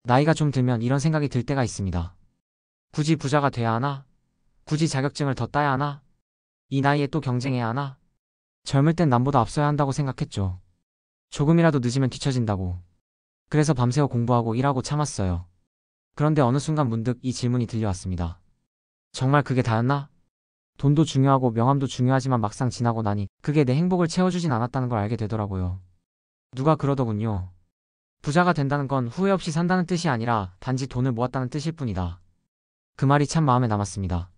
나이가 좀 들면 이런 생각이 들 때가 있습니다. 굳이 부자가 돼야 하나? 굳이 자격증을 더 따야 하나? 이 나이에 또 경쟁해야 하나? 젊을 땐 남보다 앞서야 한다고 생각했죠. 조금이라도 늦으면 뒤처진다고. 그래서 밤새워 공부하고 일하고 참았어요. 그런데 어느 순간 문득 이 질문이 들려왔습니다. 정말 그게 다였나? 돈도 중요하고 명함도 중요하지만 막상 지나고 나니 그게 내 행복을 채워주진 않았다는 걸 알게 되더라고요. 누가 그러더군요. 부자가 된다는 건 후회 없이 산다는 뜻이 아니라 단지 돈을 모았다는 뜻일 뿐이다. 그 말이 참 마음에 남았습니다.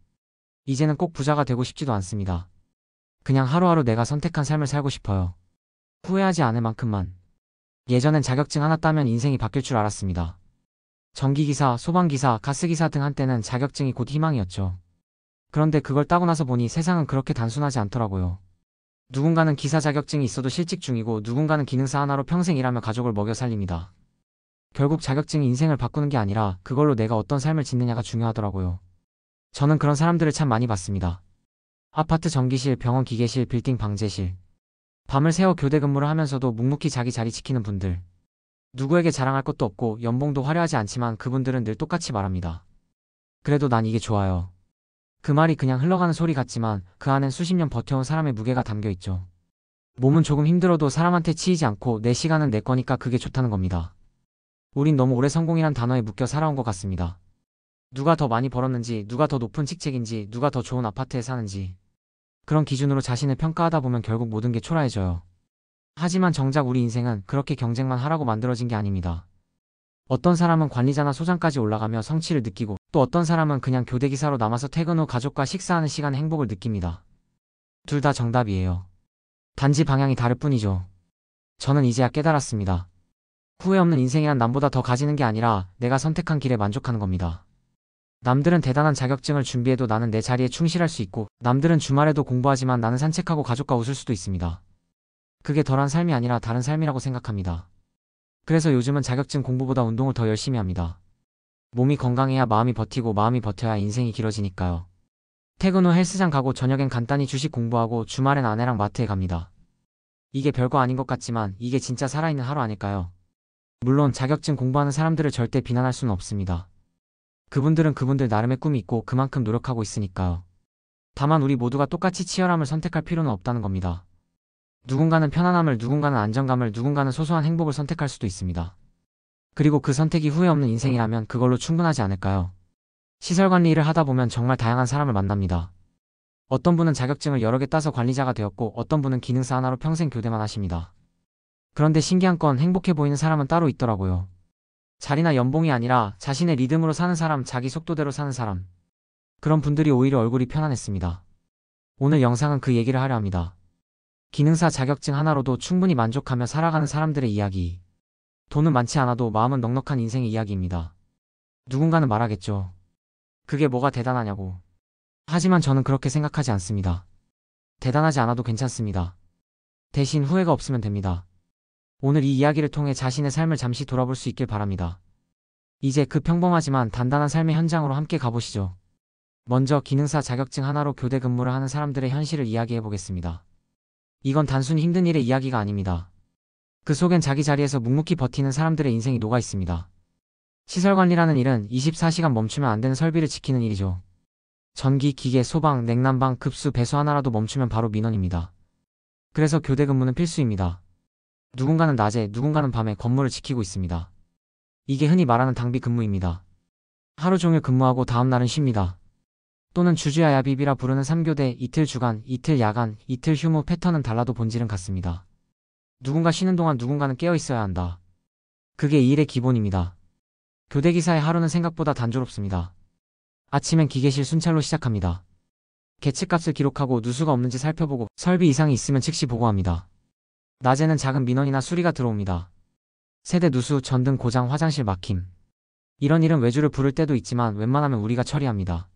이제는 꼭 부자가 되고 싶지도 않습니다. 그냥 하루하루 내가 선택한 삶을 살고 싶어요. 후회하지 않을 만큼만. 예전엔 자격증 하나 따면 인생이 바뀔 줄 알았습니다. 전기기사, 소방기사, 가스기사 등 한때는 자격증이 곧 희망이었죠. 그런데 그걸 따고 나서 보니 세상은 그렇게 단순하지 않더라고요. 누군가는 기사 자격증이 있어도 실직 중이고 누군가는 기능사 하나로 평생 일하며 가족을 먹여 살립니다. 결국 자격증이 인생을 바꾸는 게 아니라 그걸로 내가 어떤 삶을 짓느냐가 중요하더라고요. 저는 그런 사람들을 참 많이 봤습니다. 아파트 전기실, 병원 기계실, 빌딩 방제실. 밤을 새워 교대 근무를 하면서도 묵묵히 자기 자리 지키는 분들. 누구에게 자랑할 것도 없고 연봉도 화려하지 않지만 그분들은 늘 똑같이 말합니다. 그래도 난 이게 좋아요. 그 말이 그냥 흘러가는 소리 같지만 그 안엔 수십 년 버텨온 사람의 무게가 담겨 있죠. 몸은 조금 힘들어도 사람한테 치이지 않고 내 시간은 내 거니까 그게 좋다는 겁니다. 우린 너무 오래 성공이란 단어에 묶여 살아온 것 같습니다. 누가 더 많이 벌었는지, 누가 더 높은 직책인지, 누가 더 좋은 아파트에 사는지. 그런 기준으로 자신을 평가하다 보면 결국 모든 게 초라해져요. 하지만 정작 우리 인생은 그렇게 경쟁만 하라고 만들어진 게 아닙니다. 어떤 사람은 관리자나 소장까지 올라가며 성취를 느끼고 또 어떤 사람은 그냥 교대기사로 남아서 퇴근 후 가족과 식사하는 시간에 행복을 느낍니다. 둘 다 정답이에요. 단지 방향이 다를 뿐이죠. 저는 이제야 깨달았습니다. 후회 없는 인생이란 남보다 더 가지는 게 아니라 내가 선택한 길에 만족하는 겁니다. 남들은 대단한 자격증을 준비해도 나는 내 자리에 충실할 수 있고 남들은 주말에도 공부하지만 나는 산책하고 가족과 웃을 수도 있습니다. 그게 덜한 삶이 아니라 다른 삶이라고 생각합니다. 그래서 요즘은 자격증 공부보다 운동을 더 열심히 합니다. 몸이 건강해야 마음이 버티고 마음이 버텨야 인생이 길어지니까요. 퇴근 후 헬스장 가고 저녁엔 간단히 주식 공부하고 주말엔 아내랑 마트에 갑니다. 이게 별거 아닌 것 같지만 이게 진짜 살아있는 하루 아닐까요? 물론 자격증 공부하는 사람들을 절대 비난할 수는 없습니다. 그분들은 그분들 나름의 꿈이 있고 그만큼 노력하고 있으니까요. 다만 우리 모두가 똑같이 치열함을 선택할 필요는 없다는 겁니다. 누군가는 편안함을, 누군가는 안정감을, 누군가는 소소한 행복을 선택할 수도 있습니다. 그리고 그 선택이 후회 없는 인생이라면 그걸로 충분하지 않을까요? 시설관리 일을 하다 보면 정말 다양한 사람을 만납니다. 어떤 분은 자격증을 여러 개 따서 관리자가 되었고 어떤 분은 기능사 하나로 평생 교대만 하십니다. 그런데 신기한 건 행복해 보이는 사람은 따로 있더라고요. 자리나 연봉이 아니라 자신의 리듬으로 사는 사람, 자기 속도대로 사는 사람. 그런 분들이 오히려 얼굴이 편안했습니다. 오늘 영상은 그 얘기를 하려 합니다. 기능사 자격증 하나로도 충분히 만족하며 살아가는 사람들의 이야기. 돈은 많지 않아도 마음은 넉넉한 인생의 이야기입니다. 누군가는 말하겠죠. 그게 뭐가 대단하냐고. 하지만 저는 그렇게 생각하지 않습니다. 대단하지 않아도 괜찮습니다. 대신 후회가 없으면 됩니다. 오늘 이 이야기를 통해 자신의 삶을 잠시 돌아볼 수 있길 바랍니다. 이제 그 평범하지만 단단한 삶의 현장으로 함께 가보시죠. 먼저 기능사 자격증 하나로 교대 근무를 하는 사람들의 현실을 이야기해 보겠습니다. 이건 단순히 힘든 일의 이야기가 아닙니다. 그 속엔 자기 자리에서 묵묵히 버티는 사람들의 인생이 녹아 있습니다. 시설관리라는 일은 24시간 멈추면 안 되는 설비를 지키는 일이죠. 전기, 기계, 소방, 냉난방, 급수, 배수 하나라도 멈추면 바로 민원입니다. 그래서 교대 근무는 필수입니다. 누군가는 낮에, 누군가는 밤에 건물을 지키고 있습니다. 이게 흔히 말하는 당비 근무입니다. 하루 종일 근무하고 다음 날은 쉽니다. 또는 주주야야비비라 부르는 3교대, 이틀 주간, 이틀 야간, 이틀 휴무 패턴은 달라도 본질은 같습니다. 누군가 쉬는 동안 누군가는 깨어 있어야 한다. 그게 이 일의 기본입니다. 교대기사의 하루는 생각보다 단조롭습니다. 아침엔 기계실 순찰로 시작합니다. 계측값을 기록하고 누수가 없는지 살펴보고 설비 이상이 있으면 즉시 보고합니다. 낮에는 작은 민원이나 수리가 들어옵니다. 세대 누수, 전등 고장, 화장실 막힘. 이런 일은 외주를 부를 때도 있지만 웬만하면 우리가 처리합니다.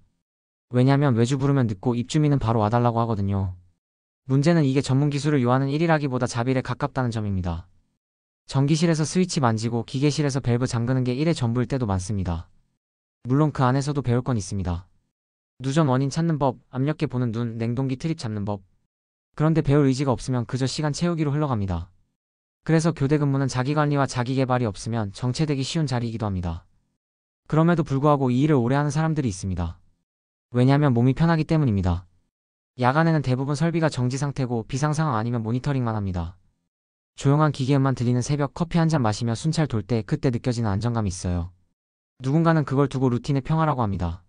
왜냐면 외주 부르면 늦고 입주민은 바로 와달라고 하거든요. 문제는 이게 전문 기술을 요하는 일이라기보다 자비에 가깝다는 점입니다. 전기실에서 스위치 만지고 기계실에서 밸브 잠그는 게 일의 전부일 때도 많습니다. 물론 그 안에서도 배울 건 있습니다. 누전 원인 찾는 법, 압력계 보는 눈, 냉동기 트립 잡는 법. 그런데 배울 의지가 없으면 그저 시간 채우기로 흘러갑니다. 그래서 교대 근무는 자기 관리와 자기 개발이 없으면 정체되기 쉬운 자리이기도 합니다. 그럼에도 불구하고 이 일을 오래 하는 사람들이 있습니다. 왜냐하면 몸이 편하기 때문입니다. 야간에는 대부분 설비가 정지 상태고 비상 상황 아니면 모니터링만 합니다. 조용한 기계음만 들리는 새벽 커피 한 잔 마시며 순찰 돌 때 그때 느껴지는 안정감이 있어요. 누군가는 그걸 두고 루틴의 평화라고 합니다.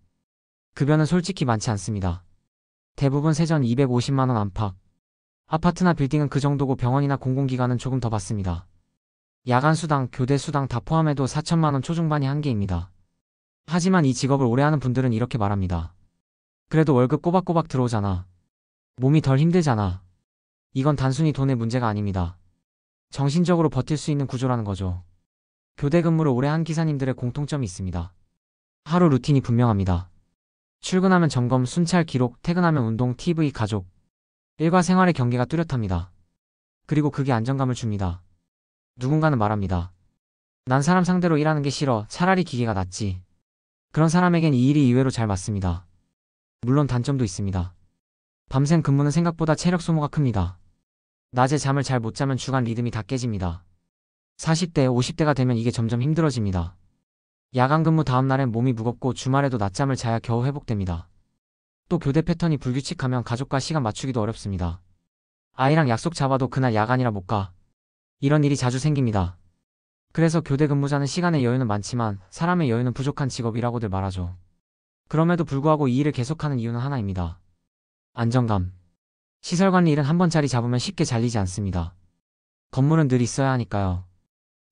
급여는 솔직히 많지 않습니다. 대부분 세전 250만 원 안팎. 아파트나 빌딩은 그 정도고 병원이나 공공기관은 조금 더 받습니다. 야간 수당, 교대 수당 다 포함해도 4천만 원 초중반이 한계입니다. 하지만 이 직업을 오래 하는 분들은 이렇게 말합니다. 그래도 월급 꼬박꼬박 들어오잖아. 몸이 덜 힘들잖아. 이건 단순히 돈의 문제가 아닙니다. 정신적으로 버틸 수 있는 구조라는 거죠. 교대 근무를 오래 한 기사님들의 공통점이 있습니다. 하루 루틴이 분명합니다. 출근하면 점검, 순찰 기록, 퇴근하면 운동, TV, 가족. 일과 생활의 경계가 뚜렷합니다. 그리고 그게 안정감을 줍니다. 누군가는 말합니다. 난 사람 상대로 일하는 게 싫어. 차라리 기계가 낫지. 그런 사람에겐 이 일이 의외로 잘 맞습니다. 물론 단점도 있습니다. 밤샘 근무는 생각보다 체력 소모가 큽니다. 낮에 잠을 잘 못 자면 주간 리듬이 다 깨집니다. 40대, 50대가 되면 이게 점점 힘들어집니다. 야간 근무 다음 날엔 몸이 무겁고 주말에도 낮잠을 자야 겨우 회복됩니다. 또 교대 패턴이 불규칙하면 가족과 시간 맞추기도 어렵습니다. 아이랑 약속 잡아도 그날 야간이라 못 가. 이런 일이 자주 생깁니다. 그래서 교대 근무자는 시간의 여유는 많지만 사람의 여유는 부족한 직업이라고들 말하죠. 그럼에도 불구하고 이 일을 계속하는 이유는 하나입니다. 안정감. 시설관리 일은 한 번 자리 잡으면 쉽게 잘리지 않습니다. 건물은 늘 있어야 하니까요.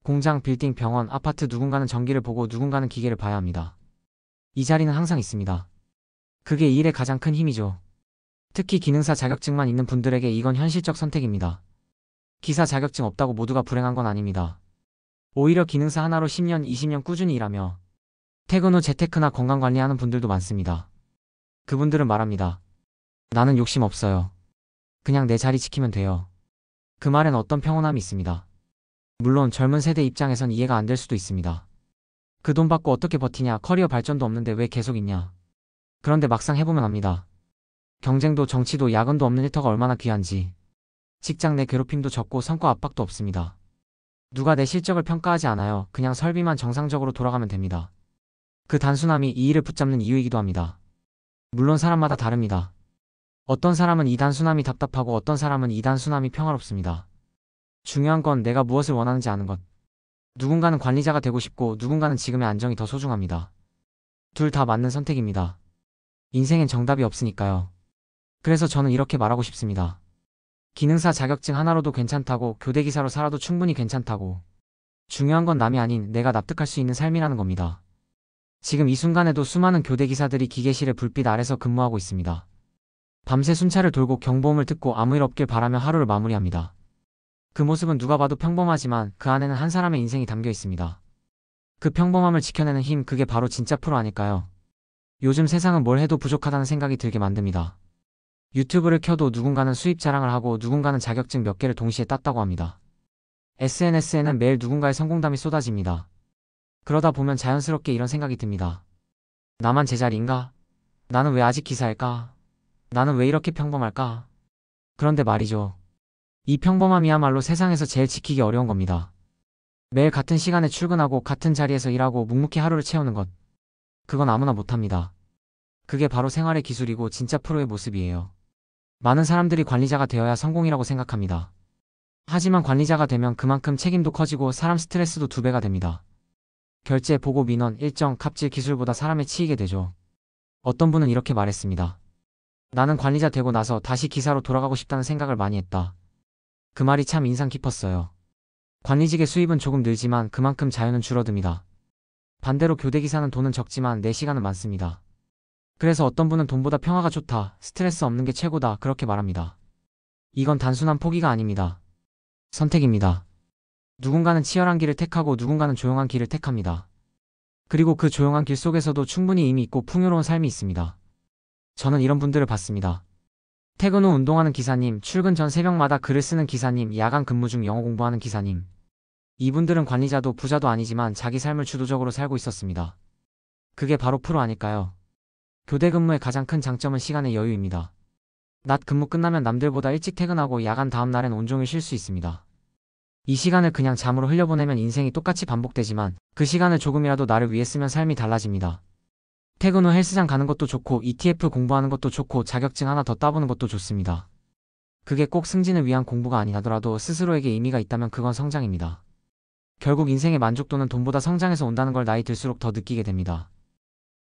공장, 빌딩, 병원, 아파트 누군가는 전기를 보고 누군가는 기계를 봐야 합니다. 이 자리는 항상 있습니다. 그게 이 일의 가장 큰 힘이죠. 특히 기능사 자격증만 있는 분들에게 이건 현실적 선택입니다. 기사 자격증 없다고 모두가 불행한 건 아닙니다. 오히려 기능사 하나로 10년, 20년 꾸준히 일하며 퇴근 후 재테크나 건강관리하는 분들도 많습니다. 그분들은 말합니다. 나는 욕심 없어요. 그냥 내 자리 지키면 돼요. 그 말엔 어떤 평온함이 있습니다. 물론 젊은 세대 입장에선 이해가 안 될 수도 있습니다. 그 돈 받고 어떻게 버티냐, 커리어 발전도 없는데 왜 계속 있냐. 그런데 막상 해보면 압니다. 경쟁도 정치도 야근도 없는 일터가 얼마나 귀한지. 직장 내 괴롭힘도 적고 성과 압박도 없습니다. 누가 내 실적을 평가하지 않아요. 그냥 설비만 정상적으로 돌아가면 됩니다. 그 단순함이 이 일을 붙잡는 이유이기도 합니다. 물론 사람마다 다릅니다. 어떤 사람은 이 단순함이 답답하고 어떤 사람은 이 단순함이 평화롭습니다. 중요한 건 내가 무엇을 원하는지 아는 것. 누군가는 관리자가 되고 싶고 누군가는 지금의 안정이 더 소중합니다. 둘 다 맞는 선택입니다. 인생엔 정답이 없으니까요. 그래서 저는 이렇게 말하고 싶습니다. 기능사 자격증 하나로도 괜찮다고, 교대기사로 살아도 충분히 괜찮다고. 중요한 건 남이 아닌 내가 납득할 수 있는 삶이라는 겁니다. 지금 이 순간에도 수많은 교대기사들이 기계실의 불빛 아래서 근무하고 있습니다. 밤새 순찰을 돌고 경보음을 듣고 아무 일 없길 바라며 하루를 마무리합니다. 그 모습은 누가 봐도 평범하지만 그 안에는 한 사람의 인생이 담겨 있습니다. 그 평범함을 지켜내는 힘, 그게 바로 진짜 프로 아닐까요? 요즘 세상은 뭘 해도 부족하다는 생각이 들게 만듭니다. 유튜브를 켜도 누군가는 수입 자랑을 하고 누군가는 자격증 몇 개를 동시에 땄다고 합니다. SNS에는 매일 누군가의 성공담이 쏟아집니다. 그러다 보면 자연스럽게 이런 생각이 듭니다. 나만 제자리인가? 나는 왜 아직 기사일까? 나는 왜 이렇게 평범할까? 그런데 말이죠. 이 평범함이야말로 세상에서 제일 지키기 어려운 겁니다. 매일 같은 시간에 출근하고 같은 자리에서 일하고 묵묵히 하루를 채우는 것. 그건 아무나 못합니다. 그게 바로 생활의 기술이고 진짜 프로의 모습이에요. 많은 사람들이 관리자가 되어야 성공이라고 생각합니다. 하지만 관리자가 되면 그만큼 책임도 커지고 사람 스트레스도 2배가 됩니다. 결제, 보고, 민원, 일정, 갑질, 기술보다 사람에 치이게 되죠. 어떤 분은 이렇게 말했습니다. 나는 관리자 되고 나서 다시 기사로 돌아가고 싶다는 생각을 많이 했다. 그 말이 참 인상 깊었어요. 관리직의 수입은 조금 늘지만 그만큼 자유는 줄어듭니다. 반대로 교대기사는 돈은 적지만 내 시간은 많습니다. 그래서 어떤 분은 돈보다 평화가 좋다, 스트레스 없는 게 최고다, 그렇게 말합니다. 이건 단순한 포기가 아닙니다. 선택입니다. 누군가는 치열한 길을 택하고 누군가는 조용한 길을 택합니다. 그리고 그 조용한 길 속에서도 충분히 의미 있고 풍요로운 삶이 있습니다. 저는 이런 분들을 봤습니다. 퇴근 후 운동하는 기사님, 출근 전 새벽마다 글을 쓰는 기사님, 야간 근무 중 영어 공부하는 기사님. 이분들은 관리자도 부자도 아니지만 자기 삶을 주도적으로 살고 있었습니다. 그게 바로 프로 아닐까요? 교대 근무의 가장 큰 장점은 시간의 여유입니다. 낮 근무 끝나면 남들보다 일찍 퇴근하고 야간 다음 날엔 온종일 쉴 수 있습니다. 이 시간을 그냥 잠으로 흘려보내면 인생이 똑같이 반복되지만 그 시간을 조금이라도 나를 위해 쓰면 삶이 달라집니다. 퇴근 후 헬스장 가는 것도 좋고 ETF 공부하는 것도 좋고 자격증 하나 더 따보는 것도 좋습니다. 그게 꼭 승진을 위한 공부가 아니더라도 스스로에게 의미가 있다면 그건 성장입니다. 결국 인생의 만족도는 돈보다 성장에서 온다는 걸 나이 들수록 더 느끼게 됩니다.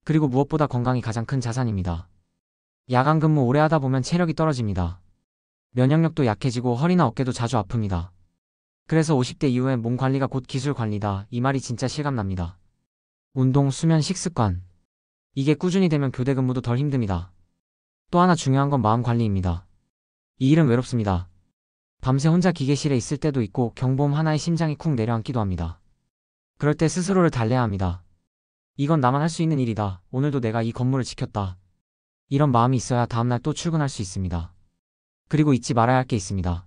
그리고 무엇보다 건강이 가장 큰 자산입니다. 야간 근무 오래 하다 보면 체력이 떨어집니다. 면역력도 약해지고 허리나 어깨도 자주 아픕니다. 그래서 50대 이후엔 몸 관리가 곧 기술 관리다. 이 말이 진짜 실감납니다. 운동, 수면, 식습관. 이게 꾸준히 되면 교대 근무도 덜 힘듭니다. 또 하나 중요한 건 마음 관리입니다. 이 일은 외롭습니다. 밤새 혼자 기계실에 있을 때도 있고 경보음 하나에 심장이 쿵 내려앉기도 합니다. 그럴 때 스스로를 달래야 합니다. 이건 나만 할 수 있는 일이다. 오늘도 내가 이 건물을 지켰다. 이런 마음이 있어야 다음날 또 출근할 수 있습니다. 그리고 잊지 말아야 할 게 있습니다.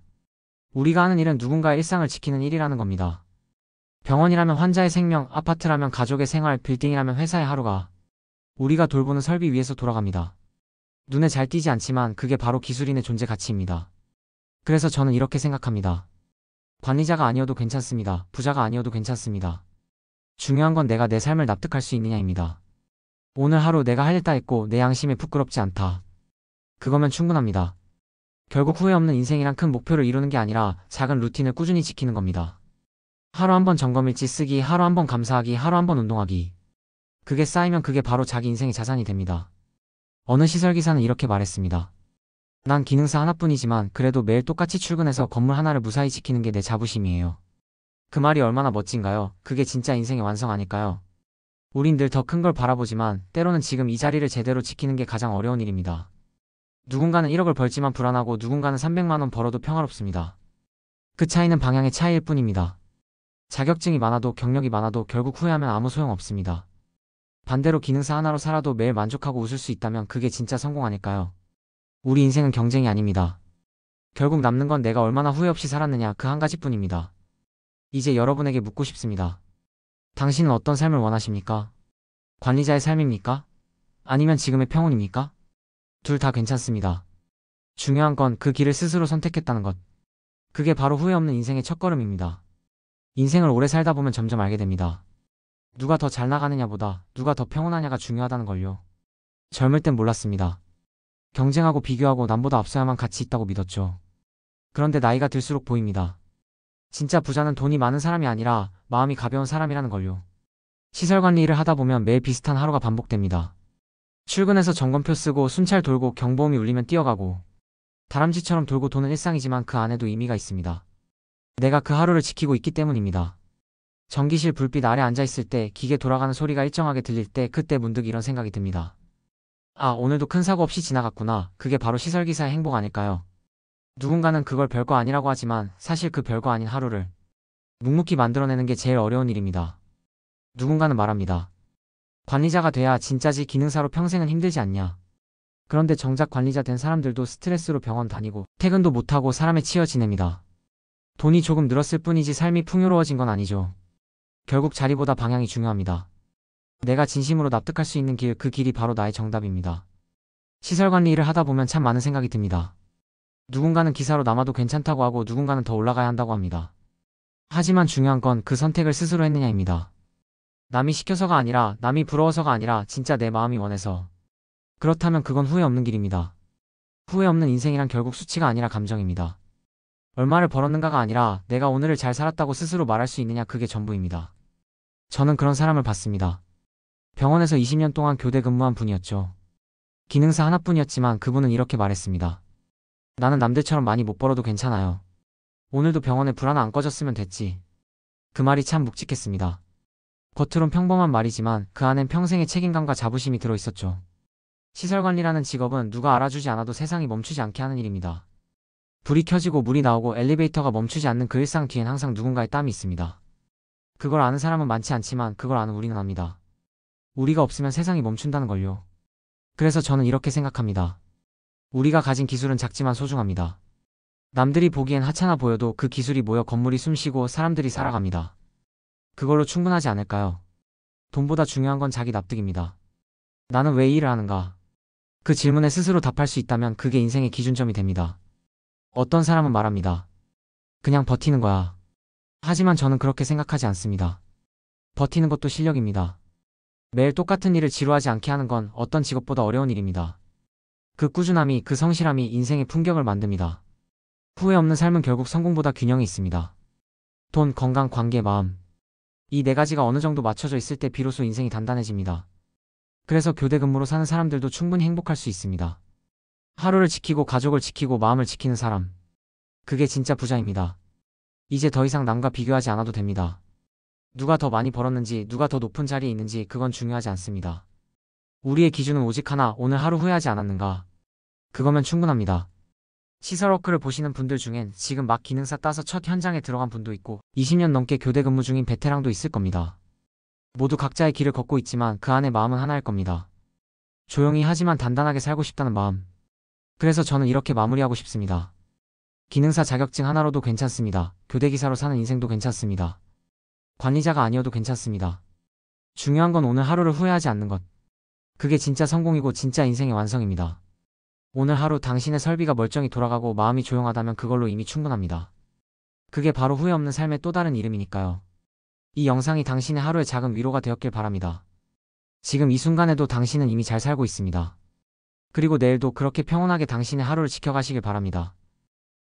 우리가 하는 일은 누군가의 일상을 지키는 일이라는 겁니다. 병원이라면 환자의 생명, 아파트라면 가족의 생활, 빌딩이라면 회사의 하루가 우리가 돌보는 설비 위에서 돌아갑니다. 눈에 잘 띄지 않지만 그게 바로 기술인의 존재 가치입니다. 그래서 저는 이렇게 생각합니다. 관리자가 아니어도 괜찮습니다. 부자가 아니어도 괜찮습니다. 중요한 건 내가 내 삶을 납득할 수 있느냐입니다. 오늘 하루 내가 할 일 다 했고 내 양심에 부끄럽지 않다. 그거면 충분합니다. 결국 후회 없는 인생이란 큰 목표를 이루는 게 아니라 작은 루틴을 꾸준히 지키는 겁니다. 하루 한 번 점검일지 쓰기, 하루 한 번 감사하기, 하루 한 번 운동하기. 그게 쌓이면 그게 바로 자기 인생의 자산이 됩니다. 어느 시설기사는 이렇게 말했습니다. 난 기능사 하나뿐이지만 그래도 매일 똑같이 출근해서 건물 하나를 무사히 지키는 게 내 자부심이에요. 그 말이 얼마나 멋진가요? 그게 진짜 인생의 완성 아닐까요? 우린 늘 더 큰 걸 바라보지만 때로는 지금 이 자리를 제대로 지키는 게 가장 어려운 일입니다. 누군가는 1억을 벌지만 불안하고 누군가는 300만 원 벌어도 평화롭습니다. 그 차이는 방향의 차이일 뿐입니다. 자격증이 많아도 경력이 많아도 결국 후회하면 아무 소용 없습니다. 반대로 기능사 하나로 살아도 매일 만족하고 웃을 수 있다면 그게 진짜 성공 아닐까요? 우리 인생은 경쟁이 아닙니다. 결국 남는 건 내가 얼마나 후회 없이 살았느냐 그 한 가지뿐입니다. 이제 여러분에게 묻고 싶습니다. 당신은 어떤 삶을 원하십니까? 관리자의 삶입니까? 아니면 지금의 평온입니까? 둘 다 괜찮습니다. 중요한 건 그 길을 스스로 선택했다는 것. 그게 바로 후회 없는 인생의 첫걸음입니다. 인생을 오래 살다 보면 점점 알게 됩니다. 누가 더 잘 나가느냐보다 누가 더 평온하냐가 중요하다는 걸요. 젊을 땐 몰랐습니다. 경쟁하고 비교하고 남보다 앞서야만 가치 있다고 믿었죠. 그런데 나이가 들수록 보입니다. 진짜 부자는 돈이 많은 사람이 아니라 마음이 가벼운 사람이라는 걸요. 시설관리 일을 하다 보면 매일 비슷한 하루가 반복됩니다. 출근해서 점검표 쓰고 순찰 돌고 경보음이 울리면 뛰어가고 다람쥐처럼 돌고 도는 일상이지만 그 안에도 의미가 있습니다. 내가 그 하루를 지키고 있기 때문입니다. 전기실 불빛 아래 앉아있을 때 기계 돌아가는 소리가 일정하게 들릴 때 그때 문득 이런 생각이 듭니다. 아, 오늘도 큰 사고 없이 지나갔구나. 그게 바로 시설기사의 행복 아닐까요? 누군가는 그걸 별거 아니라고 하지만 사실 그 별거 아닌 하루를 묵묵히 만들어내는 게 제일 어려운 일입니다. 누군가는 말합니다. 관리자가 돼야 진짜지 기능사로 평생은 힘들지 않냐. 그런데 정작 관리자 된 사람들도 스트레스로 병원 다니고 퇴근도 못하고 사람에 치여 지냅니다. 돈이 조금 늘었을 뿐이지 삶이 풍요로워진 건 아니죠. 결국 자리보다 방향이 중요합니다. 내가 진심으로 납득할 수 있는 길, 그 길이 바로 나의 정답입니다. 시설관리 일을 하다 보면 참 많은 생각이 듭니다. 누군가는 기사로 남아도 괜찮다고 하고 누군가는 더 올라가야 한다고 합니다. 하지만 중요한 건 그 선택을 스스로 했느냐입니다. 남이 시켜서가 아니라 남이 부러워서가 아니라 진짜 내 마음이 원해서. 그렇다면 그건 후회 없는 길입니다. 후회 없는 인생이란 결국 수치가 아니라 감정입니다. 얼마를 벌었는가가 아니라 내가 오늘을 잘 살았다고 스스로 말할 수 있느냐 그게 전부입니다. 저는 그런 사람을 봤습니다. 병원에서 20년 동안 교대 근무한 분이었죠. 기능사 하나뿐이었지만 그분은 이렇게 말했습니다. 나는 남들처럼 많이 못 벌어도 괜찮아요. 오늘도 병원에 불 하나 안 꺼졌으면 됐지. 그 말이 참 묵직했습니다. 겉으론 평범한 말이지만 그 안엔 평생의 책임감과 자부심이 들어있었죠. 시설관리라는 직업은 누가 알아주지 않아도 세상이 멈추지 않게 하는 일입니다. 불이 켜지고 물이 나오고 엘리베이터가 멈추지 않는 그 일상 뒤엔 항상 누군가의 땀이 있습니다. 그걸 아는 사람은 많지 않지만 그걸 아는 우리는 압니다. 우리가 없으면 세상이 멈춘다는 걸요. 그래서 저는 이렇게 생각합니다. 우리가 가진 기술은 작지만 소중합니다. 남들이 보기엔 하찮아 보여도 그 기술이 모여 건물이 숨쉬고 사람들이 살아갑니다. 그걸로 충분하지 않을까요? 돈보다 중요한 건 자기 납득입니다. 나는 왜 이 일을 하는가? 그 질문에 스스로 답할 수 있다면 그게 인생의 기준점이 됩니다. 어떤 사람은 말합니다. 그냥 버티는 거야. 하지만 저는 그렇게 생각하지 않습니다. 버티는 것도 실력입니다. 매일 똑같은 일을 지루하지 않게 하는 건 어떤 직업보다 어려운 일입니다. 그 꾸준함이, 그 성실함이 인생의 품격을 만듭니다. 후회 없는 삶은 결국 성공보다 균형이 있습니다. 돈, 건강, 관계, 마음. 이 네 가지가 어느 정도 맞춰져 있을 때 비로소 인생이 단단해집니다. 그래서 교대 근무로 사는 사람들도 충분히 행복할 수 있습니다. 하루를 지키고 가족을 지키고 마음을 지키는 사람. 그게 진짜 부자입니다. 이제 더 이상 남과 비교하지 않아도 됩니다. 누가 더 많이 벌었는지, 누가 더 높은 자리에 있는지 그건 중요하지 않습니다. 우리의 기준은 오직 하나, 오늘 하루 후회하지 않았는가. 그거면 충분합니다. 시설워크를 보시는 분들 중엔 지금 막 기능사 따서 첫 현장에 들어간 분도 있고 20년 넘게 교대 근무 중인 베테랑도 있을 겁니다. 모두 각자의 길을 걷고 있지만 그 안에 마음은 하나일 겁니다. 조용히 하지만 단단하게 살고 싶다는 마음. 그래서 저는 이렇게 마무리하고 싶습니다. 기능사 자격증 하나로도 괜찮습니다. 교대기사로 사는 인생도 괜찮습니다. 관리자가 아니어도 괜찮습니다. 중요한 건 오늘 하루를 후회하지 않는 것. 그게 진짜 성공이고 진짜 인생의 완성입니다. 오늘 하루 당신의 설비가 멀쩡히 돌아가고 마음이 조용하다면 그걸로 이미 충분합니다. 그게 바로 후회 없는 삶의 또 다른 이름이니까요. 이 영상이 당신의 하루의 작은 위로가 되었길 바랍니다. 지금 이 순간에도 당신은 이미 잘 살고 있습니다. 그리고 내일도 그렇게 평온하게 당신의 하루를 지켜가시길 바랍니다.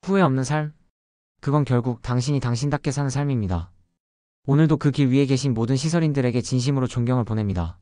후회 없는 삶? 그건 결국 당신이 당신답게 사는 삶입니다. 오늘도 그 길 위에 계신 모든 시설인들에게 진심으로 존경을 보냅니다.